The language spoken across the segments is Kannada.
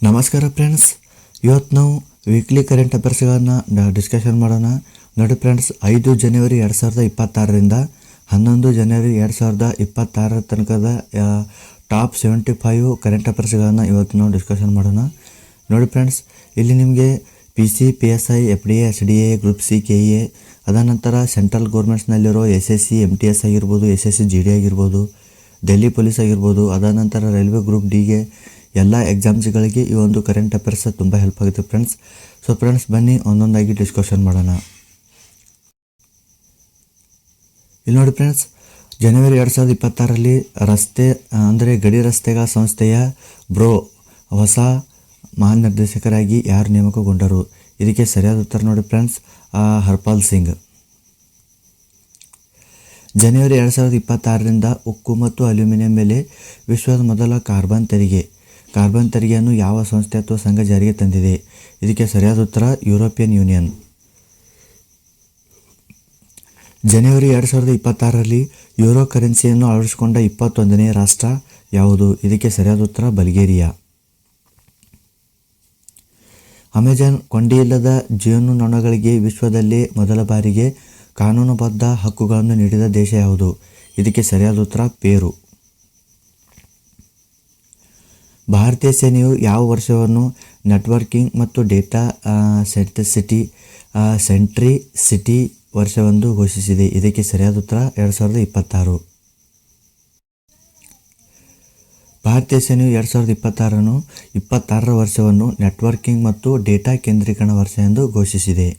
ನಮಸ್ಕಾರ ಫ್ರೆಂಡ್ಸ್, ಇವತ್ತು ನಾವು ವೀಕ್ಲಿ ಕರೆಂಟ್ ಅಫೇರ್ಸ್ಗಳನ್ನು ಡಿಸ್ಕಷನ್ ಮಾಡೋಣ. ನೋಡಿ ಫ್ರೆಂಡ್ಸ್, 5 ಜನವರಿ 2026ರಿಂದ 11 ಜನವರಿ 2026 ತನಕದ ಟಾಪ್ 75 ಕರೆಂಟ್ ಅಫೇರ್ಸ್ಗಳನ್ನು ಇವತ್ತು ನಾವು ಡಿಸ್ಕಷನ್ ಮಾಡೋಣ. ನೋಡಿ ಫ್ರೆಂಡ್ಸ್, ಇಲ್ಲಿ ನಿಮಗೆ PC, PSI, FDA, SDA, group C, KA, ಅದ ನಂತರ ಸೆಂಟ್ರಲ್ ಗೌರ್ಮೆಂಟ್ಸ್ನಲ್ಲಿರೋ SSC, MTS ಆಗಿರ್ಬೋದು, SSC GD ಆಗಿರ್ಬೋದು, ಡೆಲ್ಲಿ ಪೊಲೀಸ್ ಆಗಿರ್ಬೋದು, ಅದ ನಂತರ ರೈಲ್ವೆ ಗ್ರೂಪ್ ಡಿಗೆ ಎಲ್ಲ ಎಕ್ಸಾಮ್ಸ್ಗಳಿಗೆ ಈ ಒಂದು ಕರೆಂಟ್ ಅಫೇರ್ಸ್ ತುಂಬ ಹೆಲ್ಪ್ ಆಗುತ್ತೆ ಫ್ರೆಂಡ್ಸ್. ಸೊ ಫ್ರೆಂಡ್ಸ್, ಬನ್ನಿ ಒಂದೊಂದಾಗಿ ಡಿಸ್ಕಷನ್ ಮಾಡೋಣ. ಇಲ್ಲಿ ನೋಡಿ ಫ್ರೆಂಡ್ಸ್, ಜನವರಿ 2026ರಲ್ಲಿ ರಸ್ತೆ ಅಂದರೆ ಗಡಿ ರಸ್ತೆಗಳ ಸಂಸ್ಥೆಯ ಹೊಸ ಮಹಾನಿರ್ದೇಶಕರಾಗಿ ಯಾರು ನೇಮಕಗೊಂಡರು? ಇದಕ್ಕೆ ಸರಿಯಾದ ಉತ್ತರ ನೋಡಿ ಫ್ರೆಂಡ್ಸ್, ಹರ್ಪಾಲ್ ಸಿಂಗ್. ಜನವರಿ 2026ರಿಂದ ಉಕ್ಕು ಮತ್ತು ಅಲ್ಯೂಮಿನಿಯಂ ಮೇಲೆ ವಿಶ್ವದ ಮೊದಲ ಕಾರ್ಬನ್ ತೆರಿಗೆಯನ್ನು ಯಾವ ಸಂಸ್ಥೆ ಅಥವಾ ಸಂಘ ಜಾರಿಗೆ ತಂದಿದೆ? ಇದಕ್ಕೆ ಸರಿಯಾದ ಉತ್ತರ ಯುರೋಪಿಯನ್ ಯೂನಿಯನ್. ಜನವರಿ 2026ರಲ್ಲಿ ಯೂರೋ ಕರೆನ್ಸಿಯನ್ನು ಅಳವಡಿಸಿಕೊಂಡ 21ನೇ ರಾಷ್ಟ್ರ ಯಾವುದು? ಇದಕ್ಕೆ ಸರಿಯಾದ ಉತ್ತರ ಬಲ್ಗೇರಿಯಾ. ಅಮೆಜಾನ್ ಕೊಂಡಿಯಿಲ್ಲದ ಜೇನುನೊಣಗಳಿಗೆ ವಿಶ್ವದಲ್ಲೇ ಮೊದಲ ಬಾರಿಗೆ ಕಾನೂನುಬದ್ಧ ಹಕ್ಕುಗಳನ್ನು ನೀಡಿದ ದೇಶ ಯಾವುದು? ಇದಕ್ಕೆ ಸರಿಯಾದ ಉತ್ತರ ಪೇರು. ಭಾರತೀಯ ಸೇನೆಯು ಯಾವ ವರ್ಷವನ್ನು ನೆಟ್ವರ್ಕಿಂಗ್ ಮತ್ತು ಡೇಟಾ ಸೆಂಟ್ರಿಸಿಟಿ ವರ್ಷವೆಂದು ಘೋಷಿಸಿದೆ? ಇದಕ್ಕೆ ಸರಿಯಾದ ಉತ್ತರ 2026. ಭಾರತೀಯ ಸೇನೆಯು 2026ರ ವರ್ಷವನ್ನು ನೆಟ್ವರ್ಕಿಂಗ್ ಮತ್ತು ಡೇಟಾ ಕೇಂದ್ರೀಕರಣ ವರ್ಷ ಎಂದು ಘೋಷಿಸಿದೆ.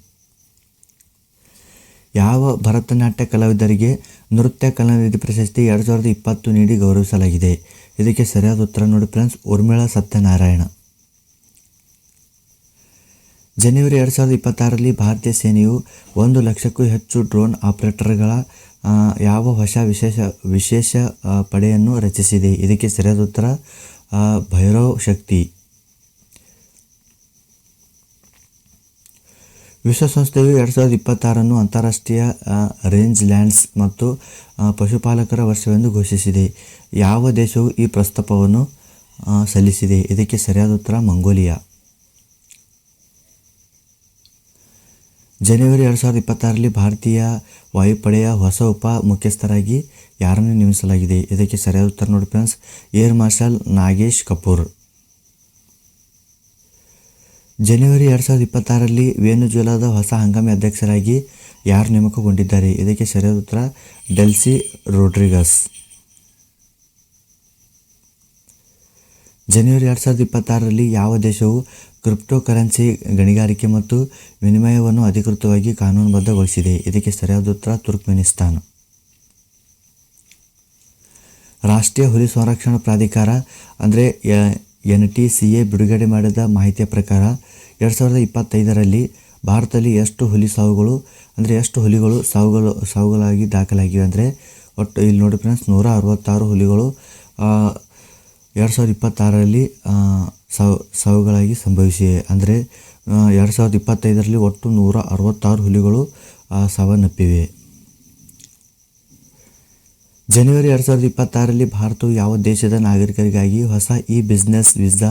ಯಾವ ಭರತನಾಟ್ಯ ಕಲಾವಿದರಿಗೆ ನೃತ್ಯ ಕಲಾನಿಧಿ ಪ್ರಶಸ್ತಿ 2020 ನೀಡಿ ಗೌರವಿಸಲಾಗಿದೆ? ಇದಕ್ಕೆ ಸರಿಯಾದ ಉತ್ತರ ನೋಡಿ ಫ್ರೆಂಡ್ಸ್, ಊರ್ಮಿಳಾ ಸತ್ಯನಾರಾಯಣ. ಜನವರಿ 2026ರಲ್ಲಿ ಭಾರತೀಯ ಸೇನೆಯು 1 ಲಕ್ಷಕ್ಕೂ ಹೆಚ್ಚು ಡ್ರೋನ್ ಆಪರೇಟರ್ಗಳ ಯಾವ ಹೊಸ ವಿಶೇಷ ಪಡೆಯನ್ನು ರಚಿಸಿದೆ? ಇದಕ್ಕೆ ಸರಿಯಾದ ಉತ್ತರ ಭೈರವ್ ಶಕ್ತಿ. ವಿಶ್ವಸಂಸ್ಥೆಯು 2026 ಅಂತಾರಾಷ್ಟ್ರೀಯ ರೇಂಜ್ ಲ್ಯಾಂಡ್ಸ್ ಮತ್ತು ಪಶುಪಾಲಕರ ವರ್ಷವೆಂದು ಘೋಷಿಸಿದೆ. ಯಾವ ದೇಶವು ಈ ಪ್ರಸ್ತಾಪವನ್ನು ಸಲ್ಲಿಸಿದೆ? ಇದಕ್ಕೆ ಸರಿಯಾದ ಉತ್ತರ ಮಂಗೋಲಿಯಾ. ಜನವರಿ 2026ರಲ್ಲಿ ಭಾರತೀಯ ವಾಯುಪಡೆಯ ಹೊಸ ಉಪ ಮುಖ್ಯಸ್ಥರಾಗಿ ಯಾರನ್ನು ನೇಮಿಸಲಾಗಿದೆ? ಇದಕ್ಕೆ ಸರಿಯಾದ ಉತ್ತರ ನೋಡಿ friends, air marshal Nagesh Kapoor. ಜನವರಿ 2026ರಲ್ಲಿ ವೆನೆಜುವೆಲಾದ ಹೊಸ ಹಂಗಾಮಿ ಅಧ್ಯಕ್ಷರಾಗಿ ಯಾರು ನೇಮಕಗೊಂಡಿದ್ದಾರೆ? ಇದಕ್ಕೆ ಸರಿಯಾದ ಉತ್ತರ ಡೆಲ್ಸಿ ರೊಡ್ರಿಗಸ್. ಜನವರಿ 2026ರಲ್ಲಿ ಯಾವ ದೇಶವು ಕ್ರಿಪ್ಟೋ ಕರೆನ್ಸಿ ಗಣಿಗಾರಿಕೆ ಮತ್ತು ವಿನಿಮಯವನ್ನು ಅಧಿಕೃತವಾಗಿ ಕಾನೂನುಬದ್ಧಗೊಳಿಸಿದೆ? ಇದಕ್ಕೆ ಸರಿಯಾದ ಉತ್ತರ ತುರ್ಕ್ಮೆನಿಸ್ತಾನ್. ರಾಷ್ಟ್ರೀಯ ಹುಲಿ ಸಂರಕ್ಷಣಾ ಪ್ರಾಧಿಕಾರ ಅಂದರೆ NTCA ಬಿಡುಗಡೆ ಮಾಡಿದ ಮಾಹಿತಿಯ ಪ್ರಕಾರ 2025ರಲ್ಲಿ ಭಾರತದಲ್ಲಿ ಎಷ್ಟು ಹುಲಿಗಳು ಸಾವುಗಳಾಗಿ ದಾಖಲಾಗಿವೆ ಅಂದರೆ ಒಟ್ಟು ಇಲ್ಲಿ ನೋಡಿ ಫ್ರೆಂಡ್ಸ್ 166 ಹುಲಿಗಳು 2026ರಲ್ಲಿ ಸಾವುಗಳಾಗಿ ಸಂಭವಿಸಿವೆ. ಅಂದರೆ 2025ರಲ್ಲಿ ಒಟ್ಟು 166 ಹುಲಿಗಳು ಸಾವನ್ನಪ್ಪಿವೆ. ಜನವರಿ 2026ರಲ್ಲಿ ಭಾರತವು ಯಾವ ದೇಶದ ನಾಗರಿಕರಿಗಾಗಿ ಹೊಸ ಬಿಸ್ನೆಸ್ ವೀಸಾ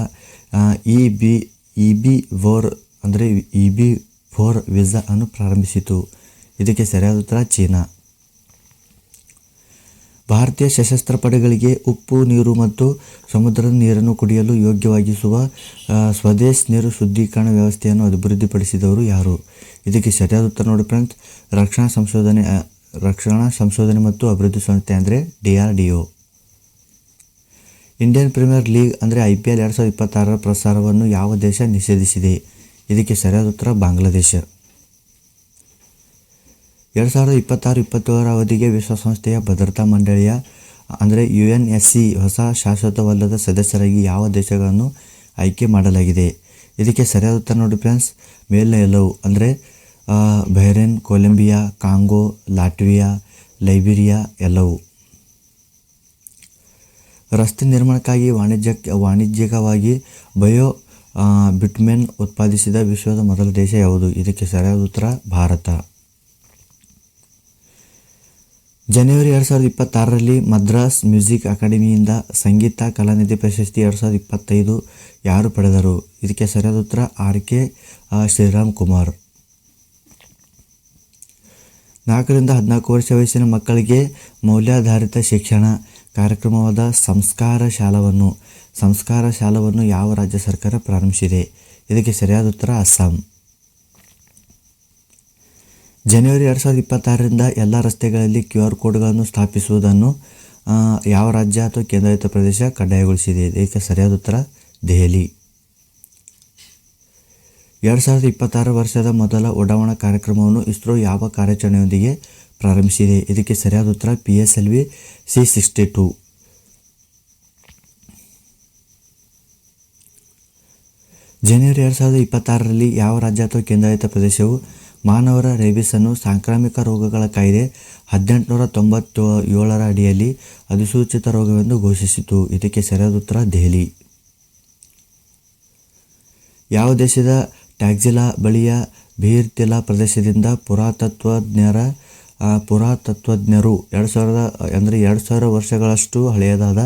EB4 ವೀಸಾ ಅನ್ನು ಪ್ರಾರಂಭಿಸಿತು? ಇದಕ್ಕೆ ಸರಿಯಾದ ಉತ್ತರ ಚೀನಾ. ಭಾರತೀಯ ಸಶಸ್ತ್ರ ಪಡೆಗಳಿಗೆ ಉಪ್ಪು ನೀರು ಮತ್ತು ಸಮುದ್ರದ ನೀರನ್ನು ಕುಡಿಯಲು ಯೋಗ್ಯವಾಗಿಸುವ ಸ್ವದೇಶ್ ನೀರು ಶುದ್ಧೀಕರಣ ವ್ಯವಸ್ಥೆಯನ್ನು ಅಭಿವೃದ್ಧಿಪಡಿಸಿದವರು ಯಾರು? ಇದಕ್ಕೆ ಸರಿಯಾದ ಉತ್ತರ ನೋಡಿ ಫ್ರೆಂಡ್ಸ್, ರಕ್ಷಣಾ ಸಂಶೋಧನೆ ಮತ್ತು ಅಭಿವೃದ್ಧಿ ಸಂಸ್ಥೆ ಅಂದರೆ DRDO. ಇಂಡಿಯನ್ ಪ್ರೀಮಿಯರ್ ಲೀಗ್ ಅಂದರೆ IPL 2026ರ ಪ್ರಸಾರವನ್ನು ಯಾವ ದೇಶ ನಿಷೇಧಿಸಿದೆ? ಇದಕ್ಕೆ ಸರಿಯಾದ ಉತ್ತರ ಬಾಂಗ್ಲಾದೇಶ. 2026-27 ಅವಧಿಗೆ ವಿಶ್ವಸಂಸ್ಥೆಯ ಭದ್ರತಾ ಮಂಡಳಿಯ ಅಂದರೆ UNSC ಹೊಸ ಶಾಶ್ವತವಲ್ಲದ ಸದಸ್ಯರಾಗಿ ಯಾವ ದೇಶಗಳನ್ನು ಆಯ್ಕೆ ಮಾಡಲಾಗಿದೆ? ಇದಕ್ಕೆ ಸರಿಯಾದ ಉತ್ತರ ನೋಡಿ ಫ್ರೆಂಡ್ಸ್, ಮೇಲಿನ ಎಲ್ಲವೂ ಅಂದರೆ Bahrain, Colombia, Congo, Latvia, Liberia ಎಲ್ಲವೂ. ರಸ್ತೆ ನಿರ್ಮಾಣಕ್ಕಾಗಿ ವಾಣಿಜ್ಯಿಕವಾಗಿ ಬಯೋ ಬಿಟ್ಯುಮೆನ್ ಉತ್ಪಾದಿಸಿದ ವಿಶ್ವದ ಮೊದಲ ದೇಶ ಯಾವುದು? ಇದಕ್ಕೆ ಸರಿಯಾದ ಉತ್ತರ ಭಾರತ. ಜನವರಿ 2026ರಲ್ಲಿ ಮದ್ರಾಸ್ ಮ್ಯೂಸಿಕ್ ಅಕಾಡೆಮಿಯಿಂದ ಸಂಗೀತ ಕಲಾನಿಧಿ ಪ್ರಶಸ್ತಿ 2025 ಯಾರು ಪಡೆದರು? ಇದಕ್ಕೆ ಸರಿಯಾದ ಉತ್ತರ ಆರ್.ಕೆ. ಶ್ರೀರಾಮ್ ಕುಮಾರ್. 4 ರಿಂದ 14 ವರ್ಷ ವಯಸ್ಸಿನ ಮಕ್ಕಳಿಗೆ ಮೌಲ್ಯಾಧಾರಿತ ಶಿಕ್ಷಣ ಕಾರ್ಯಕ್ರಮವಾದ ಸಂಸ್ಕಾರ ಶಾಲವನ್ನು ಯಾವ ರಾಜ್ಯ ಸರ್ಕಾರ ಪ್ರಾರಂಭಿಸಿದೆ? ಇದಕ್ಕೆ ಸರಿಯಾದ ಉತ್ತರ ಅಸ್ಸಾಂ. ಜನವರಿ 2026ರಿಂದ ಎಲ್ಲ ರಸ್ತೆಗಳಲ್ಲಿ QR ಕೋಡ್ಗಳನ್ನು ಸ್ಥಾಪಿಸುವುದನ್ನು ಯಾವ ರಾಜ್ಯ ಅಥವಾ ಕೇಂದ್ರಾಡಳಿತ ಪ್ರದೇಶ ಕಡ್ಡಾಯಗೊಳಿಸಿದೆ? ಇದಕ್ಕೆ ಸರಿಯಾದ ಉತ್ತರ ದೆಹಲಿ. 2026 ವರ್ಷದ ಮೊದಲ ಉಡಾವಣಾ ಕಾರ್ಯಕ್ರಮವನ್ನು ಇಸ್ರೋ ಯಾವ ಕಾರ್ಯಾಚರಣೆಯೊಂದಿಗೆ ಪ್ರಾರಂಭಿಸಿದೆ? ಇದಕ್ಕೆ ಸರಿಯಾದ ಉತ್ತರ PSLV C-62. ಜನವರಿ 2026ರಲ್ಲಿ ಯಾವ ರಾಜ್ಯ ಅಥವಾ ಕೇಂದ್ರಾಡಳಿತ ಪ್ರದೇಶವು ಮಾನವರ ರೇಬಿಸನ್ನು ಸಾಂಕ್ರಾಮಿಕ ರೋಗಗಳ ಕಾಯ್ದೆ 1897ರ ಅಡಿಯಲ್ಲಿ ಅಧಿಸೂಚಿತ ರೋಗವೆಂದು ಘೋಷಿಸಿತು? ಇದಕ್ಕೆ ಸರಿಯಾದ ಉತ್ತರ ದೆಹಲಿ. ಯಾವ ದೇಶದ ಟ್ಯಾಕ್ಸಿಲಾ ಬಳಿಯ ಭೀರ್ತಿಲಾ ಪ್ರದೇಶದಿಂದ ಪುರಾತತ್ವಜ್ಞರು 2000 ವರ್ಷಗಳಷ್ಟು ಹಳೆಯದಾದ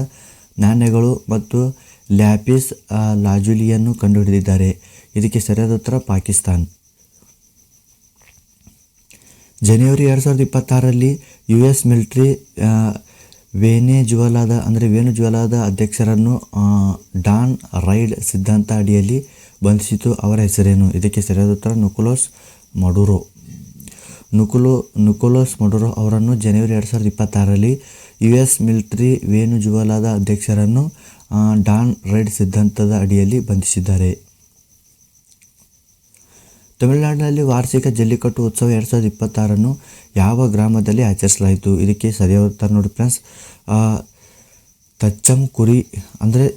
ನಾಣ್ಯಗಳು ಮತ್ತು ಲ್ಯಾಪಿಸ್ ಲಾಜುಲಿಯನ್ನು ಕಂಡುಹಿಡಿದಿದ್ದಾರೆ? ಇದಕ್ಕೆ ಸರಿಯಾದ ಉತ್ತರ ಪಾಕಿಸ್ತಾನ್. ಜನವರಿ 2026ರಲ್ಲಿ US ಮಿಲಿಟರಿ ವೆನೆಜುವೆಲಾದ ಅಧ್ಯಕ್ಷರನ್ನು ಡಾನ್ ರೈಡ್ ಸಿದ್ಧಾಂತ ಅಡಿಯಲ್ಲಿ ಬಂಧಿಸಿತು. ಅವರ ಹೆಸರೇನು? ಇದಕ್ಕೆ ಸರಿಯಾದ ಉತ್ತರ ನಿಕೋಲಸ್ ಮಡುರೋ ಅವರನ್ನು ಜನವರಿ 2026ರಲ್ಲಿ US ಮಿಲಿಟರಿ ವೆನೆಜುವೆಲಾದ ಅಧ್ಯಕ್ಷರನ್ನು ಡಾನ್ ರೈಡ್ ಸಿದ್ಧಾಂತದ ಅಡಿಯಲ್ಲಿ ಬಂಧಿಸಿದ್ದಾರೆ. ತಮಿಳುನಾಡಿನಲ್ಲಿ ವಾರ್ಷಿಕ ಜಲ್ಲಿಕಟ್ಟು ಉತ್ಸವ 2026 ಯಾವ ಗ್ರಾಮದಲ್ಲಿ ಆಚರಿಸಲಾಯಿತು? ಇದಕ್ಕೆ ಸರಿಯಾದ ಉತ್ತರ ನೋಡಿ ಫ್ರೆಂಡ್ಸ್,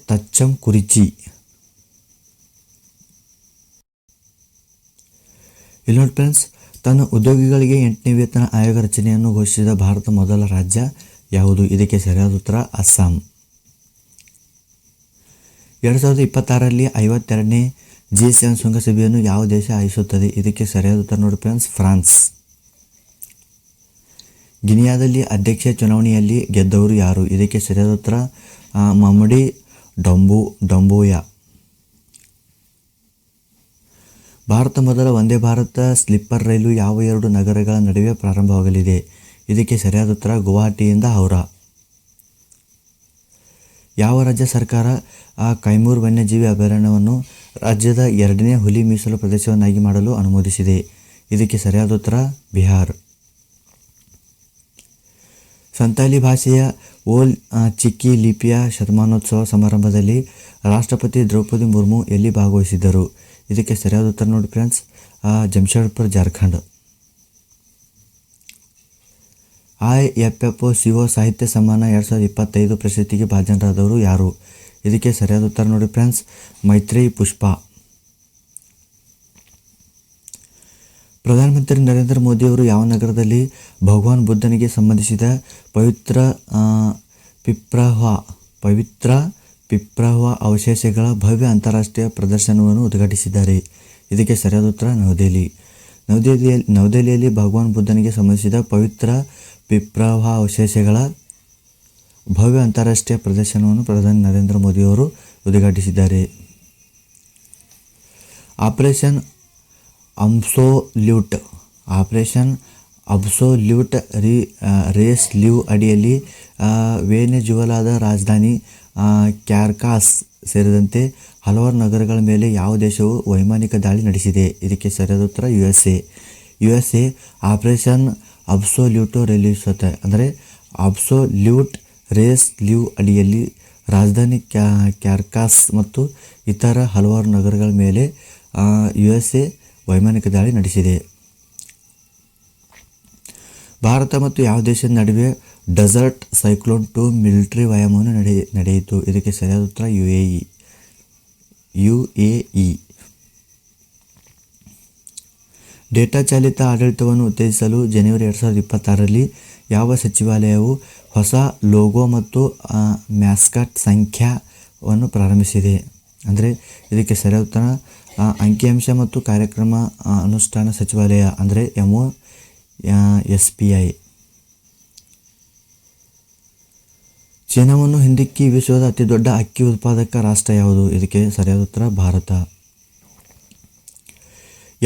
ತಚ್ಚಂಕುರಿಚಿ. ಇಲ್ಲಿ ನೋಡಿ ಫ್ರೆಂಡ್ಸ್, ತನ್ನ ಉದ್ಯೋಗಿಗಳಿಗೆ 8ನೇ ವೇತನ ಆಯೋಗ ರಚನೆಯನ್ನು ಘೋಷಿಸಿದ ಭಾರತ ಮೊದಲ ರಾಜ್ಯ ಯಾವುದು? ಇದಕ್ಕೆ ಸರಿಯಾದ ಉತ್ತರ ಅಸ್ಸಾಂ. 2026ರಲ್ಲಿ 52ನೇ G7 ಶೃಂಗಸಭೆಯನ್ನು ಯಾವ ದೇಶ ಆಯೋಜಿಸುತ್ತದೆ? ಇದಕ್ಕೆ ಸರಿಯಾದ ಉತ್ತರ ನೋಡಿ ಫ್ರೆಂಡ್ಸ್, ಫ್ರಾನ್ಸ್. ಗಿನಿಯಾದಲ್ಲಿ ಅಧ್ಯಕ್ಷ ಚುನಾವಣೆಯಲ್ಲಿ ಗೆದ್ದವರು ಯಾರು? ಇದಕ್ಕೆ ಸರಿಯಾದ ಉತ್ತರ ಮಮಡಿ ಡಂಬೋಯ. ಭಾರತ ಮೊದಲ ವಂದೇ ಭಾರತ ಸ್ಲೀಪರ್ ರೈಲು ಯಾವ 2 ನಗರಗಳ ನಡುವೆ ಪ್ರಾರಂಭವಾಗಲಿದೆ? ಇದಕ್ಕೆ ಸರಿಯಾದ ಉತ್ತರ ಗುವಾಹಟಿಯಿಂದ ಹೌರಾ. ಯಾವ ರಾಜ್ಯ ಸರ್ಕಾರ ಕೈಮೂರ್ ವನ್ಯಜೀವಿ ಅಭಯಾರಣ್ಯವನ್ನು ರಾಜ್ಯದ 2ನೇ ಹುಲಿ ಮೀಸಲು ಪ್ರದೇಶವನ್ನಾಗಿ ಮಾಡಲು ಅನುಮೋದಿಸಿದೆ? ಇದಕ್ಕೆ ಸರಿಯಾದ ಉತ್ತರ ಬಿಹಾರ್. ಸಂತಾಲಿ ಭಾಷೆಯ ಓಲ್ ಚಿಕ್ಕಿ ಲಿಪಿಯ ಶತಮಾನೋತ್ಸವ ಸಮಾರಂಭದಲ್ಲಿ ರಾಷ್ಟ್ರಪತಿ ದ್ರೌಪದಿ ಮುರ್ಮು ಎಲ್ಲಿ ಭಾಗವಹಿಸಿದ್ದರು? ಇದಕ್ಕೆ ಸರಿಯಾದ ಉತ್ತರ ನೋಡಿ ಫ್ರೆಂಡ್ಸ್, ಜಮ್ಶೆಡ್ಪುರ್, ಜಾರ್ಖಂಡ್. IFFO ಸಾಹಿತ್ಯ ಸಮ್ಮಾನ 2025 ಪ್ರಶಸ್ತಿಗೆ ಭಾಜನರಾದವರು ಯಾರು? ಇದಕ್ಕೆ ಸರಿಯಾದ ಉತ್ತರ ನೋಡಿ ಫ್ರೆಂಡ್ಸ್, ಮೈತ್ರೇಯಿ ಪುಷ್ಪ. ಪ್ರಧಾನಮಂತ್ರಿ ನರೇಂದ್ರ ಮೋದಿಯವರು ಯಾವ ನಗರದಲ್ಲಿ ಭಗವಾನ್ ಬುದ್ಧನಿಗೆ ಸಂಬಂಧಿಸಿದ ಪವಿತ್ರ ಪಿಪ್ರಹ್ವ ಅವಶೇಷಗಳ ಭವ್ಯ ಅಂತಾರಾಷ್ಟ್ರೀಯ ಪ್ರದರ್ಶನವನ್ನು ಉದ್ಘಾಟಿಸಿದ್ದಾರೆ? ಇದಕ್ಕೆ ಸರಿಯಾದ ಉತ್ತರ ನವದೆಹಲಿಯಲ್ಲಿ ಭಗವಾನ್ ಬುದ್ಧನಿಗೆ ಸಂಬಂಧಿಸಿದ ಪವಿತ್ರ ಪಿಪ್ರಹ್ವ ಅವಶೇಷಗಳ ಭವ್ಯ ಅಂತಾರಾಷ್ಟ್ರೀಯ ಪ್ರದರ್ಶನವನ್ನು ಪ್ರಧಾನಿ ನರೇಂದ್ರ ಮೋದಿಯವರು ಉದ್ಘಾಟಿಸಿದ್ದಾರೆ. ಆಪರೇಷನ್ ಅಬ್ಸೊಲ್ಯೂಟ್ ರೇಸ್ಲ್ಯೂ ಅಡಿಯಲ್ಲಿ ವೆನೆಜುವೆಲಾದ ರಾಜಧಾನಿ ಕ್ಯಾರಕಾಸ್ ಸೇರಿದಂತೆ ಹಲವಾರು ನಗರಗಳ ಮೇಲೆ ಯಾವ ದೇಶವು ವೈಮಾನಿಕ ದಾಳಿ ನಡೆಸಿದೆ? ಇದಕ್ಕೆ ಸರಿಯಾದ ಉತ್ತರ USA. ಆಪರೇಷನ್ ಅಬ್ಸೊಲ್ಯೂಟ್ ರೇಸ್ಲ್ಯೂ ಅಡಿಯಲ್ಲಿ ರಾಜಧಾನಿ ಕ್ಯಾರಕಾಸ್ ಮತ್ತು ಇತರ ಹಲವಾರು ನಗರಗಳ ಮೇಲೆ USA ವೈಮಾನಿಕ ದಾಳಿ ನಡೆಸಿದೆ. ಭಾರತ ಮತ್ತು ಯಾವ ದೇಶದ ನಡುವೆ ಡೆಸರ್ಟ್ ಸೈಕ್ಲೋನ್ 2 ಮಿಲಿಟರಿ ವ್ಯಾಯಾಮವನ್ನು ನಡೆಯಿತು? ಇದಕ್ಕೆ ಸರಿಯಾದ ಉತ್ತರ UAE. ಡೇಟಾ ಚಾಲಿತ ಆಡಳಿತವನ್ನು ಉತ್ತೇಜಿಸಲು ಜನವರಿ 2026ರಲ್ಲಿ ಯಾವ ಸಚಿವಾಲಯವು ಹೊಸ ಲೋಗೋ ಮತ್ತು ಮ್ಯಾಸ್ಕಟ್ ಸಂಖ್ಯಾವನ್ನು ಪ್ರಾರಂಭಿಸಿದೆ? ಇದಕ್ಕೆ ಸರಿಯಾದ ಉತ್ತರ ಅಂಕಿಅಂಶ ಮತ್ತು ಕಾರ್ಯಕ್ರಮ ಅನುಷ್ಠಾನ ಸಚಿವಾಲಯ MOSPI. ಚೀನಾವನ್ನು ಹಿಂದಿಕ್ಕಿ ವಿಶ್ವದ ಅತಿದೊಡ್ಡ ಅಕ್ಕಿ ಉತ್ಪಾದಕ ರಾಷ್ಟ್ರ ಯಾವುದು? ಇದಕ್ಕೆ ಸರಿಯಾದ ಉತ್ತರ ಭಾರತ.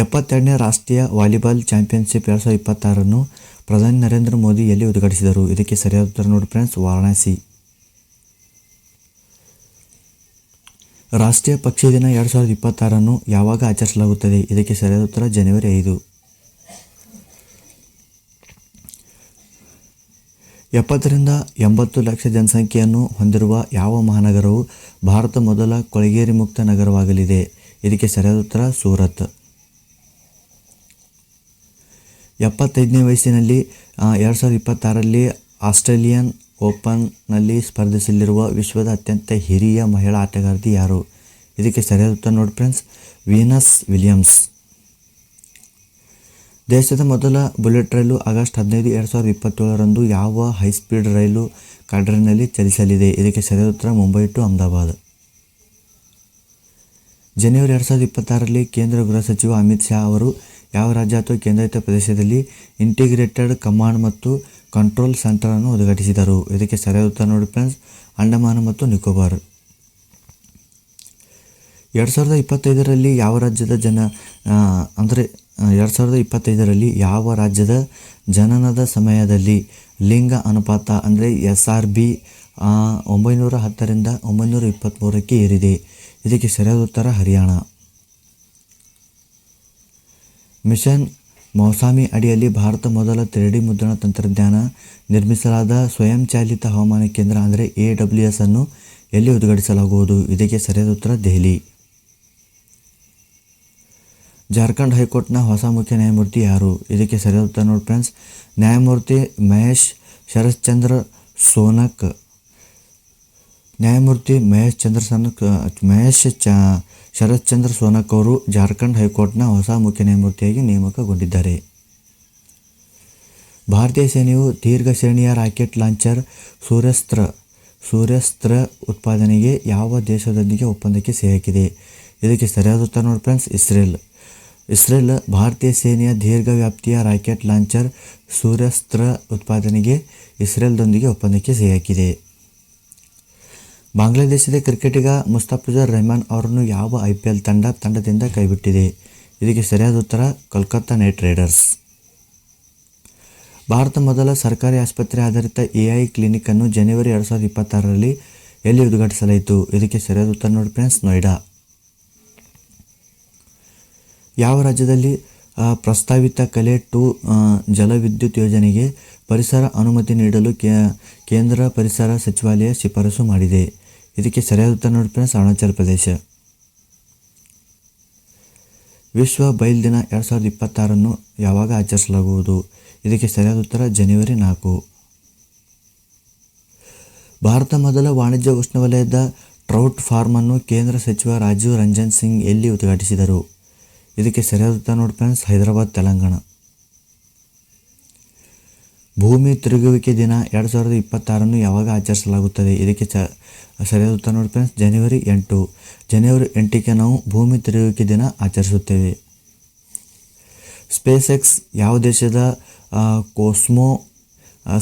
72ನೇ ರಾಷ್ಟ್ರೀಯ ವಾಲಿಬಾಲ್ ಚಾಂಪಿಯನ್ಶಿಪ್ 2026 ಪ್ರಧಾನಿ ನರೇಂದ್ರ ಮೋದಿ ಎಲ್ಲಿ ಉದ್ಘಾಟಿಸಿದರು? ಇದಕ್ಕೆ ಸರಿಯಾದ ಉತ್ತರ ನೋಡಿ ಫ್ರೆಂಡ್ಸ್, ವಾರಣಾಸಿ. ರಾಷ್ಟ್ರೀಯ ಪಕ್ಷಿ ದಿನ 2026 ಯಾವಾಗ ಆಚರಿಸಲಾಗುತ್ತದೆ? ಇದಕ್ಕೆ ಸರಿಯಾದ ಉತ್ತರ ಜನವರಿ 5. 70ರಿಂದ 80 ಲಕ್ಷ ಜನಸಂಖ್ಯೆಯನ್ನು ಹೊಂದಿರುವ ಯಾವ ಮಹಾನಗರವು ಭಾರತ ಮೊದಲ ಕೊಳೆಗೇರಿ ಮುಕ್ತ ನಗರವಾಗಲಿದೆ? ಇದಕ್ಕೆ ಸರಿಯಾದ ಉತ್ತರ ಸೂರತ್. 75ನೇ ವಯಸ್ಸಿನಲ್ಲಿ 2026 ಆಸ್ಟ್ರೇಲಿಯನ್ ಓಪನ್ನಲ್ಲಿ ಸ್ಪರ್ಧಿಸಲಿರುವ ವಿಶ್ವದ ಅತ್ಯಂತ ಹಿರಿಯ ಮಹಿಳಾ ಆಟಗಾರ್ತಿ ಯಾರು? ಇದಕ್ಕೆ ಸರಿಯಾದ ಉತ್ತರ ನೋಡಿ ಫ್ರೆಂಡ್ಸ್, ವೀನಸ್ ವಿಲಿಯಮ್ಸ್. ದೇಶದ ಮೊದಲ ಬುಲೆಟ್ ರೈಲು ಆಗಸ್ಟ್ 15, 2027 ಯಾವ ಹೈಸ್ಪೀಡ್ ರೈಲು ಕಾರಿಡಾರ್ನಲ್ಲಿ ಚಲಿಸಲಿದೆ? ಇದಕ್ಕೆ ಸರಿಯಾದ ಉತ್ತರ ಮುಂಬೈ ಟು ಅಹಮದಾಬಾದ್. ಜನವರಿ 2026 ಕೇಂದ್ರ ಗೃಹ ಸಚಿವ ಅಮಿತ್ ಶಾ ಅವರು ಯಾವ ರಾಜ್ಯ ಅಥವಾ ಕೇಂದ್ರಾಡಳಿತ ಪ್ರದೇಶದಲ್ಲಿ ಇಂಟಿಗ್ರೇಟೆಡ್ ಕಮಾಂಡ್ ಮತ್ತು ಕಂಟ್ರೋಲ್ ಸೆಂಟರನ್ನು ಉದ್ಘಾಟಿಸಿದರು? ಇದಕ್ಕೆ ಸರಿಯಾದ ಉತ್ತರ ನೋಡಿ ಫ್ರೆಂಡ್ಸ್, ಅಂಡಮಾನ್ ಮತ್ತು ನಿಕೋಬಾರ್. 2025 ಯಾವ ರಾಜ್ಯದ 2025 ಯಾವ ರಾಜ್ಯದ ಜನನದ ಸಮಯದಲ್ಲಿ ಲಿಂಗ ಅನುಪಾತ ಅಂದರೆ SRB 910ರಿಂದ 923ಕ್ಕೆ ಏರಿದೆ? ಇದಕ್ಕೆ ಸರಿಯಾದ ಉತ್ತರ ಹರಿಯಾಣ. ಮಿಷನ್ ಮೌಸಾಮಿ ಅಡಿಯಲ್ಲಿ ಭಾರತ ಮೊದಲ 3D ಮುದ್ರಣ ತಂತ್ರಜ್ಞಾನ ನಿರ್ಮಿಸಲಾದ ಸ್ವಯಂಚಾಲಿತ ಹವಾಮಾನ ಕೇಂದ್ರ ಅಂದರೆ AWS ಅನ್ನು ಎಲ್ಲಿ ಉದ್ಘಾಟಿಸಲಾಗುವುದು? ಇದಕ್ಕೆ ಸರಿಯಾದ ಉತ್ತರ ದೆಹಲಿ. ಜಾರ್ಖಂಡ್ ಹೈಕೋರ್ಟ್ನ ಹೊಸ ಮುಖ್ಯ ನ್ಯಾಯಮೂರ್ತಿ ಯಾರು? ಇದಕ್ಕೆ ಸರಿಯಾದ ಉತ್ತರ ನೋಡಿ ಫ್ರೆಂಡ್ಸ್, ನ್ಯಾಯಮೂರ್ತಿ ಮಹೇಶ್ ಶರತ್ಚಂದ್ರ ಸೋನಕ್ ಅವರು ಜಾರ್ಖಂಡ್ ಹೈಕೋರ್ಟ್ನ ಹೊಸ ಮುಖ್ಯ ನ್ಯಾಯಮೂರ್ತಿಯಾಗಿ ನೇಮಕಗೊಂಡಿದ್ದಾರೆ. ಭಾರತೀಯ ಸೇನೆಯು ದೀರ್ಘ ಶ್ರೇಣಿಯ ರಾಕೆಟ್ ಲಾಂಚರ್ ಸೂರ್ಯಾಸ್ತ್ರ ಉತ್ಪಾದನೆಗೆ ಯಾವ ದೇಶದೊಂದಿಗೆ ಒಪ್ಪಂದಕ್ಕೆ ಸಹಿ ಹಾಕಿದೆ? ಇದಕ್ಕೆ ಸರಿಯಾದ ಉತ್ತರ ನೋಡಿ ಫ್ರೆಂಡ್ಸ್, ಇಸ್ರೇಲ್ ಭಾರತೀಯ ಸೇನೆಯ ದೀರ್ಘ ವ್ಯಾಪ್ತಿಯ ರಾಕೆಟ್ ಲಾಂಚರ್ ಸೂರ್ಯಾಸ್ತ್ರ ಉತ್ಪಾದನೆಗೆ ಇಸ್ರೇಲ್ದೊಂದಿಗೆ ಒಪ್ಪಂದಕ್ಕೆ ಸಹಿ ಹಾಕಿದೆ. ಬಾಂಗ್ಲಾದೇಶದ ಕ್ರಿಕೆಟಿಗ ಮುಸ್ತಫಿಜುರ್ ರೆಹಮಾನ್ ಅವರನ್ನು ಯಾವ IPL ತಂಡದಿಂದ ಕೈಬಿಟ್ಟಿದೆ? ಇದಕ್ಕೆ ಸರಿಯಾದ ಉತ್ತರ ಕೋಲ್ಕತ್ತಾ ನೈಟ್ ರೈಡರ್ಸ್. ಭಾರತ ಮೊದಲ ಸರ್ಕಾರಿ ಆಸ್ಪತ್ರೆ ಆಧಾರಿತ AI ಕ್ಲಿನಿಕ್ ಅನ್ನು ಜನವರಿ 2026 ಎಲ್ಲಿ ಉದ್ಘಾಟಿಸಲಾಯಿತು? ಇದಕ್ಕೆ ಸರಿಯಾದ ಉತ್ತರ ನೋಡಿ ಫ್ರೆಂಡ್ಸ್, ನೋಯ್ಡಾ. ಯಾವ ರಾಜ್ಯದಲ್ಲಿ ಪ್ರಸ್ತಾವಿತ ಕಲೆ 2 ಜಲವಿದ್ಯುತ್ ಯೋಜನೆಗೆ ಪರಿಸರ ಅನುಮತಿ ನೀಡಲು ಕೇಂದ್ರ ಪರಿಸರ ಸಚಿವಾಲಯ ಶಿಫಾರಸು ಮಾಡಿದೆ? ಇದಕ್ಕೆ ಸರಿಯಾದ ಉತ್ತರ ನೋಡಿ ಫ್ರೆಂಡ್ಸ್, ಅರುಣಾಚಲ ಪ್ರದೇಶ. ವಿಶ್ವ ಬೈಲ್ ದಿನ 2026 ಯಾವಾಗ ಆಚರಿಸಲಾಗುವುದು? ಇದಕ್ಕೆ ಸರಿಯಾದ ಉತ್ತರ ಜನವರಿ 4. ಭಾರತ ಮೊದಲ ವಾಣಿಜ್ಯ ಉಷ್ಣವಲಯದ ಟ್ರೌಟ್ ಫಾರ್ಮ್ ಅನ್ನು ಕೇಂದ್ರ ಸಚಿವ ರಾಜೀವ್ ರಂಜನ್ ಸಿಂಗ್ ಎಲ್ಲಿ ಉದ್ಘಾಟಿಸಿದರು? ಇದಕ್ಕೆ ಸರಿಯಾದ ಉತ್ತರ ನೋಡಿ ಫ್ರೆಂಡ್ಸ್, ಹೈದರಾಬಾದ್, ತೆಲಂಗಾಣ. ಭೂಮಿ ತಿರುಗುವಿಕೆ ದಿನ 2026 ಯಾವಾಗ ಆಚರಿಸಲಾಗುತ್ತದೆ? ಇದಕ್ಕೆ ಸರಿಯಾದ ಉತ್ತರ ನೋಡಿ ಫ್ರೆಂಡ್ಸ್, ಜನವರಿ 8. ಜನವರಿ 8ಕ್ಕೆ ನಾವು ಭೂಮಿ ತಿರುಗುವಿಕೆ ದಿನ ಆಚರಿಸುತ್ತೇವೆ. ಸ್ಪೇಸ್ ಎಕ್ಸ್ ಯಾವ ದೇಶದ ಕೋಸ್ಮೋ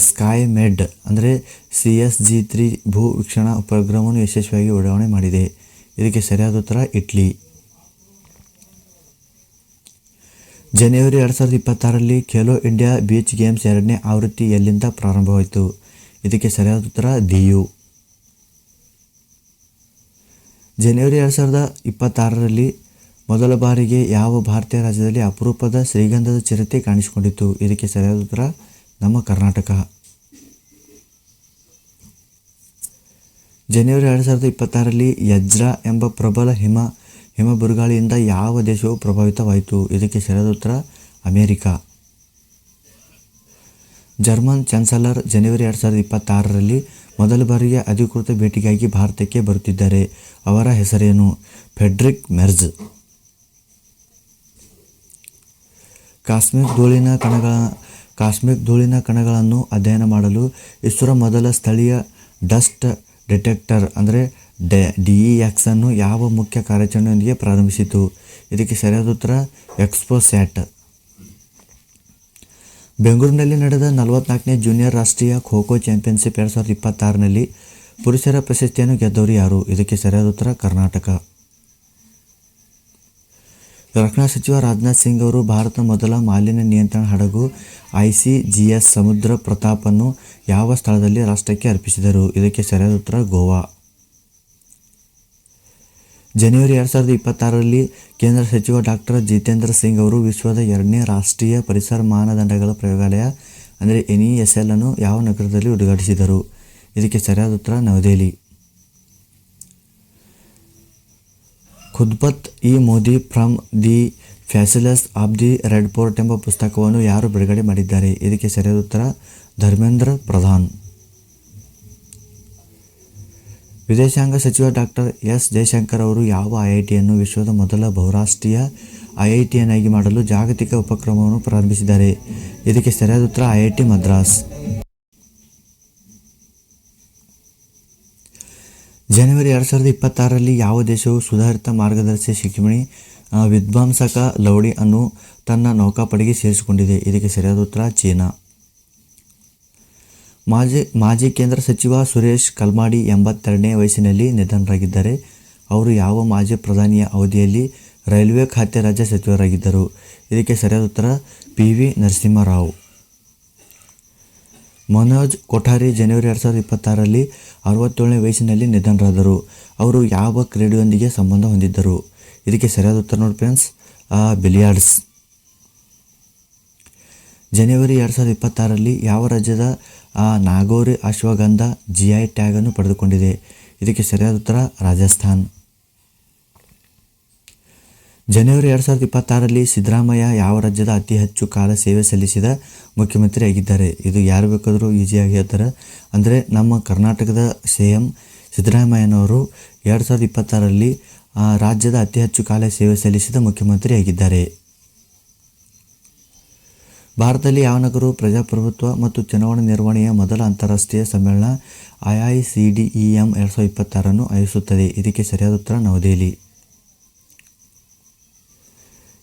ಸ್ಕೈ ಮೆಡ್ ಅಂದರೆ CSG-3 ಭೂ ವೀಕ್ಷಣಾ ಉಪಗ್ರಹವನ್ನು ಯಶಸ್ವಿಯಾಗಿ ಉಡಾವಣೆ ಮಾಡಿದೆ? ಇದಕ್ಕೆ ಸರಿಯಾದ ಉತ್ತರ ಇಟ್ಲಿ. ಜನವರಿ 2026 ಖೇಲೋ ಇಂಡಿಯಾ ಬೀಚ್ ಗೇಮ್ಸ್ 2ನೇ ಆವೃತ್ತಿ ಎಲ್ಲಿಂದ ಪ್ರಾರಂಭವಾಯಿತು? ಇದಕ್ಕೆ ಸರಿಯಾದ ಉತ್ತರ ದಿಯು. ಜನವರಿ 2026 ಮೊದಲ ಬಾರಿಗೆ ಯಾವ ಭಾರತೀಯ ರಾಜ್ಯದಲ್ಲಿ ಅಪರೂಪದ ಶ್ರೀಗಂಧದ ಚಿರತೆ ಕಾಣಿಸಿಕೊಂಡಿತು? ಇದಕ್ಕೆ ಸರಿಯಾದ ಉತ್ತರ ನಮ್ಮ ಕರ್ನಾಟಕ. ಜನವರಿ 2026 ಯಜ್ರಾ ಎಂಬ ಪ್ರಬಲ ಹಿಮ ಬಿರುಗಾಳಿಯಿಂದ ಯಾವ ದೇಶವು ಪ್ರಭಾವಿತವಾಯಿತು? ಇದಕ್ಕೆ ಸರಿಯಾದ ಉತ್ತರ ಅಮೇರಿಕ. ಜರ್ಮನ್ ಚಾನ್ಸಲರ್ ಜನವರಿ 2026 ಮೊದಲ ಬಾರಿಗೆ ಅಧಿಕೃತ ಭೇಟಿಗಾಗಿ ಭಾರತಕ್ಕೆ ಬರುತ್ತಿದ್ದಾರೆ. ಅವರ ಹೆಸರೇನು? Friedrich Merz. ಕಾಸ್ಮಿಕ್ ಧೂಳಿನ ಕಣಗಳನ್ನು ಅಧ್ಯಯನ ಮಾಡಲು ಇಸ್ರೋ ಮೊದಲ ಸ್ಥಳೀಯ ಡಸ್ಟ್ ಡಿಟೆಕ್ಟರ್ ಅಂದರೆ DEX ಅನ್ನು ಯಾವ ಮುಖ್ಯ ಕಾರ್ಯಾಚರಣೆಯೊಂದಿಗೆ ಪ್ರಾರಂಭಿಸಿತು? ಇದಕ್ಕೆ ಸರಿಯಾದ ಉತ್ತರ ಎಕ್ಸ್ಪೋಸ್ಯಾಟ್. ಬೆಂಗಳೂರಿನಲ್ಲಿ ನಡೆದ 44ನೇ ಜೂನಿಯರ್ ರಾಷ್ಟ್ರೀಯ ಖೋ ಖೋ ಚಾಂಪಿಯನ್ಶಿಪ್ 2026 ಪುರುಷರ ಪ್ರಶಸ್ತಿಯನ್ನು ಗೆದ್ದವರು ಯಾರು? ಇದಕ್ಕೆ ಸರಿಯಾದ ಉತ್ತರ ಕರ್ನಾಟಕ. ರಕ್ಷಣಾ ಸಚಿವ ರಾಜನಾಥ್ ಸಿಂಗ್ ಅವರು ಭಾರತದ ಮೊದಲ ಮಾಲಿನ್ಯ ನಿಯಂತ್ರಣ ಹಡಗು ICGS ಸಮುದ್ರ ಪ್ರತಾಪನ್ನು ಯಾವ ಸ್ಥಳದಲ್ಲಿ ರಾಷ್ಟ್ರಕ್ಕೆ ಅರ್ಪಿಸಿದರು? ಇದಕ್ಕೆ ಸರಿಯಾದ ಉತ್ತರ ಗೋವಾ. ಜನವರಿ 2026ರಲ್ಲಿ ಕೇಂದ್ರ ಸಚಿವ ಡಾಕ್ಟರ್ ಜಿತೇಂದ್ರ ಸಿಂಗ್ ಅವರು ವಿಶ್ವದ 2ನೇ ರಾಷ್ಟ್ರೀಯ ಪರಿಸರ ಮಾನದಂಡಗಳ ಪ್ರಯೋಗಾಲಯ ಅಂದರೆ NESL ಅನ್ನು ಯಾವ ನಗರದಲ್ಲಿ ಉದ್ಘಾಟಿಸಿದರು? ಇದಕ್ಕೆ ಸರಿಯಾದ ಉತ್ತರ New Delhi. Khutbat e Modi from the faseels of the Red Fort ಎಂಬ ಪುಸ್ತಕವನ್ನು ಯಾರು ಬಿಡುಗಡೆ ಮಾಡಿದ್ದಾರೆ? ಇದಕ್ಕೆ ಸರಿಯಾದ ಉತ್ತರ ಧರ್ಮೇಂದ್ರ ಪ್ರಧಾನ್. ವಿದೇಶಾಂಗ ಸಚಿವ ಡಾಕ್ಟರ್ S ಜಯಶಂಕರ್ ಅವರು ಯಾವ IITಯನ್ನು ವಿಶ್ವದ ಮೊದಲ ಬಹುರಾಷ್ಟ್ರೀಯ IITಯನ್ನಾಗಿ ಮಾಡಲು ಜಾಗತಿಕ ಉಪಕ್ರಮವನ್ನು ಪ್ರಾರಂಭಿಸಿದ್ದಾರೆ? ಇದಕ್ಕೆ ಸರಿಯಾದ ಉತ್ತರ IIT ಮದ್ರಾಸ್. ಜನವರಿ 2026ರಲ್ಲಿ ಯಾವ ದೇಶವು ಸುಧಾರಿತ ಮಾರ್ಗದರ್ಶಿ ಕ್ಷಿಪಣಿ ವಿಧ್ವಂಸಕ ಲೌಡಿ ಅನ್ನು ತನ್ನ ನೌಕಾಪಡೆಗೆ ಸೇರಿಸಿಕೊಂಡಿದೆ? ಇದಕ್ಕೆ ಸರಿಯಾದ ಉತ್ತರ ಚೀನಾ. ಮಾಜಿ ಕೇಂದ್ರ ಸಚಿವ ಸುರೇಶ್ ಕಲ್ಮಾಡಿ 82ನೇ ವಯಸ್ಸಿನಲ್ಲಿ ನಿಧನರಾಗಿದ್ದಾರೆ. ಅವರು ಯಾವ ಮಾಜಿ ಪ್ರಧಾನಿಯ ಅವಧಿಯಲ್ಲಿ ರೈಲ್ವೆ ಖಾತೆ ರಾಜ್ಯ ಸಚಿವರಾಗಿದ್ದರು? ಇದಕ್ಕೆ ಸರಿಯಾದ ಉತ್ತರ PV ನರಸಿಂಹರಾವ್. ಮನೋಜ್ ಕೊಠಾರಿ ಜನವರಿ 2026ರಲ್ಲಿ 67ನೇ ವಯಸ್ಸಿನಲ್ಲಿ ನಿಧನರಾದರು. ಅವರು ಯಾವ ಕ್ರೀಡೆಯೊಂದಿಗೆ ಸಂಬಂಧ ಹೊಂದಿದ್ದರು? ಇದಕ್ಕೆ ಸರಿಯಾದ ಉತ್ತರ ನೋಡಿ ಫ್ರೆಂಡ್ಸ್, ಬಿಲಿಯಾರ್ಡ್ಸ್. ಜನವರಿ 2026ರಲ್ಲಿ ಯಾವ ರಾಜ್ಯದ ನಾಗೋರಿ ಅಶ್ವಗಂಧ GI ಟ್ಯಾಗನ್ನು ಪಡೆದುಕೊಂಡಿದೆ? ಇದಕ್ಕೆ ಸರಿಯಾದ ಉತ್ತರ ರಾಜಸ್ಥಾನ್. ಜನವರಿ 2026ರಲ್ಲಿ ಸಿದ್ದರಾಮಯ್ಯ ಯಾವ ರಾಜ್ಯದ ಅತಿ ಹೆಚ್ಚು ಕಾಲ ಸೇವೆ ಸಲ್ಲಿಸಿದ ಮುಖ್ಯಮಂತ್ರಿಯಾಗಿದ್ದಾರೆ? ಇದು ಯಾರು ಬೇಕಾದರೂ ಈಸಿಯಾಗಿ ಹೇಳ್ತಾರೆ. ಅಂದರೆ ನಮ್ಮ ಕರ್ನಾಟಕದ CM ಸಿದ್ದರಾಮಯ್ಯನವರು 2026ರಲ್ಲಿ ರಾಜ್ಯದ ಅತಿ ಹೆಚ್ಚು ಕಾಲ ಸೇವೆ ಸಲ್ಲಿಸಿದ ಮುಖ್ಯಮಂತ್ರಿಯಾಗಿದ್ದಾರೆ. ಭಾರತದಲ್ಲಿ ಯಾವ ನಗರವು ಪ್ರಜಾಪ್ರಭುತ್ವ ಮತ್ತು ಚುನಾವಣಾ ನಿರ್ವಹಣೆಯ ಮೊದಲ ಅಂತಾರಾಷ್ಟ್ರೀಯ ಸಮ್ಮೇಳನ IICDEM 2026 ಆಯೋಜಿಸುತ್ತದೆ? ಇದಕ್ಕೆ ಸರಿಯಾದ ಉತ್ತರ ನವದೆಹಲಿ.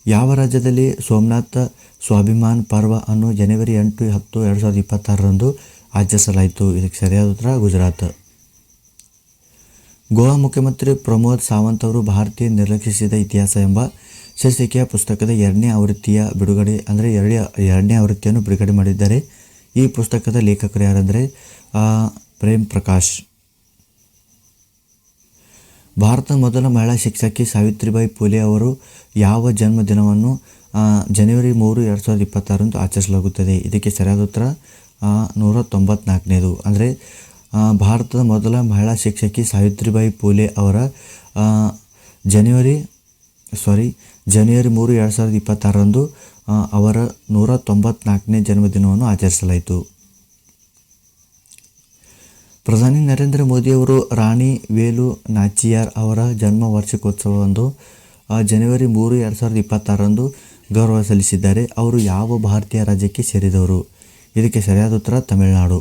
ಯಾವ ರಾಜ್ಯದಲ್ಲಿ ಸೋಮನಾಥ ಸ್ವಾಭಿಮಾನ್ ಪರ್ವ ಅನ್ನು ಜನವರಿ 8-10, 2026ರಂದು ಆಚರಿಸಲಾಯಿತು? ಇದಕ್ಕೆ ಸರಿಯಾದ ಉತ್ತರ ಗುಜರಾತ್. ಗೋವಾ ಮುಖ್ಯಮಂತ್ರಿ ಪ್ರಮೋದ್ ಸಾವಂತ್ ಅವರು ಭಾರತೀಯ ನಿರ್ಲಕ್ಷಿಸಿದ ಇತಿಹಾಸ ಎಂಬ ಶೀರ್ಷಿಕೆಯ ಪುಸ್ತಕದ 2ನೇ ಆವೃತ್ತಿಯ ಬಿಡುಗಡೆ ಅಂದರೆ 2ನೇ ಆವೃತ್ತಿಯನ್ನು ಬಿಡುಗಡೆ ಮಾಡಿದ್ದಾರೆ. ಈ ಪುಸ್ತಕದ ಲೇಖಕರು ಯಾರಂದರೆ ಪ್ರೇಮ್ ಪ್ರಕಾಶ್. ಭಾರತದ ಮೊದಲ ಮಹಿಳಾ ಶಿಕ್ಷಕಿ ಸಾವಿತ್ರಿಬಾಯಿ ಫುಲೆ ಅವರು ಯಾವ ಜನ್ಮದಿನವನ್ನು ಜನವರಿ 3, 2026ರಂದು ಆಚರಿಸಲಾಗುತ್ತದೆ? ಇದಕ್ಕೆ ಸರಿಯಾದ ಉತ್ತರ 194ನೇದು. ಅಂದರೆ ಭಾರತದ ಮೊದಲ ಮಹಿಳಾ ಶಿಕ್ಷಕಿ ಸಾವಿತ್ರಿಬಾಯಿ ಫುಲೆ ಅವರ ಜನವರಿ 3, 2026ರಂದು ಅವರ 194ನೇ ಜನ್ಮದಿನವನ್ನು ಆಚರಿಸಲಾಯಿತು. ಪ್ರಧಾನಿ ನರೇಂದ್ರ ಮೋದಿಯವರು ರಾಣಿ ವೇಲು ನಾಚಿಯಾರ್ ಅವರ ಜನ್ಮ ವಾರ್ಷಿಕೋತ್ಸವವನ್ನು ಜನವರಿ 3, 2026ರಂದು ಗೌರವ ಸಲ್ಲಿಸಿದ್ದಾರೆ. ಅವರು ಯಾವ ಭಾರತೀಯ ರಾಜ್ಯಕ್ಕೆ ಸೇರಿದವರು? ಇದಕ್ಕೆ ಸರಿಯಾದ ಉತ್ತರ ತಮಿಳುನಾಡು.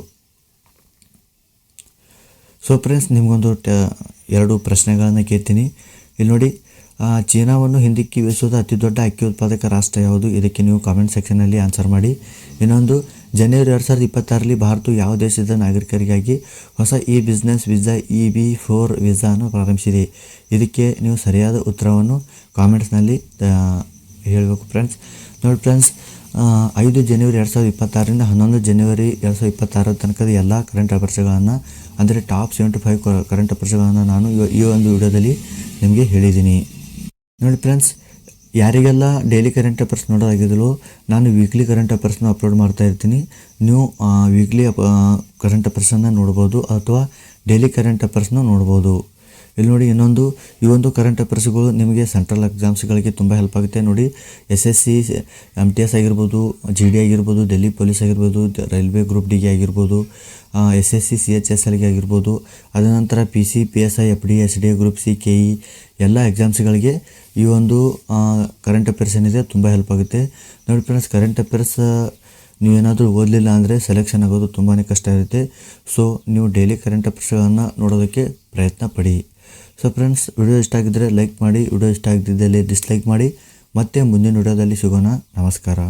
ಸೊ ಫ್ರೆಂಡ್ಸ್, ನಿಮಗೊಂದು 2 ಪ್ರಶ್ನೆಗಳನ್ನು ಕೇಳ್ತೀನಿ. ಇಲ್ಲಿ ನೋಡಿ, ಚೀನಾವನ್ನು ಹಿಂದಿಕ್ಕಿ ವಿಶ್ವದ ಅತಿ ದೊಡ್ಡ ಅಕ್ಕಿ ಉತ್ಪಾದಕ ರಾಷ್ಟ್ರ ಯಾವುದು? ಇದಕ್ಕೆ ನೀವು ಕಾಮೆಂಟ್ ಸೆಕ್ಷನಲ್ಲಿ ಆನ್ಸರ್ ಮಾಡಿ. ಇನ್ನೊಂದು, ಜನವರಿ 2026ರಲ್ಲಿ ಭಾರತವು ಯಾವ ದೇಶದ ನಾಗರಿಕರಿಗಾಗಿ ಹೊಸ ಬಿಸ್ನೆಸ್ ವೀಸಾ EB4 ವೀಸಾವನ್ನು ಪ್ರಾರಂಭಿಸಿದೆ? ಇದಕ್ಕೆ ನೀವು ಸರಿಯಾದ ಉತ್ತರವನ್ನು ಕಾಮೆಂಟ್ಸ್ನಲ್ಲಿ ಹೇಳಬೇಕು ಫ್ರೆಂಡ್ಸ್. ನೋಡಿ ಫ್ರೆಂಡ್ಸ್, 5 ಜನವರಿ 2026ರಿಂದ 11 ಜನವರಿ 2026 ತನಕದ ಎಲ್ಲ ಕರೆಂಟ್ ಅಫೇರ್ಸ್ಗಳನ್ನು ಅಂದರೆ ಟಾಪ್ 75 ಕರೆಂಟ್ ಅಫೇರ್ಸ್ಗಳನ್ನು ನಾನು ಈ ಒಂದು ವಿಡಿಯೋದಲ್ಲಿ ನಿಮಗೆ ಹೇಳಿದ್ದೀನಿ. ನೋಡಿ ಫ್ರೆಂಡ್ಸ್, ಯಾರಿಗೆಲ್ಲ ಡೈಲಿ ಕರೆಂಟ್ ಅಫೇರ್ಸ್ ನೋಡೋದಾಗಿದ್ದಲೋ ನಾನು ವೀಕ್ಲಿ ಕರೆಂಟ್ ಅಫೇರ್ಸ್ನ ಅಪ್ಲೋಡ್ ಮಾಡ್ತಾ ಇರ್ತೀನಿ. ನೀವು ವೀಕ್ಲಿ ಕರೆಂಟ್ ಅಫೇರ್ಸನ್ನು ನೋಡ್ಬೋದು ಅಥವಾ ಡೈಲಿ ಕರೆಂಟ್ ಅಫೇರ್ಸ್ನ ನೋಡ್ಬೋದು. ಇಲ್ಲಿ ನೋಡಿ, ಈ ಒಂದು ಕರೆಂಟ್ ಅಫೇರ್ಸ್ಗಳು ನಿಮಗೆ ಸೆಂಟ್ರಲ್ ಎಕ್ಸಾಮ್ಸ್ಗಳಿಗೆ ತುಂಬ ಹೆಲ್ಪ್ ಆಗುತ್ತೆ. ನೋಡಿ, SSC MTS ಆಗಿರ್ಬೋದು, GD ಆಗಿರ್ಬೋದು, ಡೆಲ್ಲಿ ಪೊಲೀಸ್ ಆಗಿರ್ಬೋದು, ರೈಲ್ವೆ ಗ್ರೂಪ್ Dಗೆ ಆಗಿರ್ಬೋದು, SSC CHSLಗೆ ಆಗಿರ್ಬೋದು, ಅದ ನಂತರ PC PSI FD SDA group C KE ಎಲ್ಲ ಎಕ್ಸಾಮ್ಸ್ಗಳಿಗೆ ಈ ಒಂದು ಕರೆಂಟ್ ಅಫೇರ್ಸ್ ಏನಿದೆ ತುಂಬ ಹೆಲ್ಪ್ ಆಗುತ್ತೆ. ನೋಡಿ ಫ್ರೆಂಡ್ಸ್, ಕರೆಂಟ್ ಅಫೇರ್ಸ್ ನೀವೇನಾದರೂ ಓದಲಿಲ್ಲ ಅಂದರೆ ಸೆಲೆಕ್ಷನ್ ಆಗೋದು ತುಂಬಾ ಕಷ್ಟ ಇರುತ್ತೆ. ಸೊ ನೀವು ಡೈಲಿ ಕರೆಂಟ್ ಅಫೇರ್ಸ್ಗಳನ್ನು ನೋಡೋದಕ್ಕೆ ಪ್ರಯತ್ನ ಪಡಿ. ಸೊ ಫ್ರೆಂಡ್ಸ್, ವಿಡಿಯೋ ಇಷ್ಟ ಆಗಿದ್ದರೆ ಲೈಕ್ ಮಾಡಿ, ವಿಡಿಯೋ ಇಷ್ಟ ಆಗದಿದ್ದಲ್ಲಿ ಡಿಸ್ಲೈಕ್ ಮಾಡಿ. ಮತ್ತೆ ಮುಂದಿನ ವಿಡಿಯೋದಲ್ಲಿ ಸಿಗೋಣ. ನಮಸ್ಕಾರ.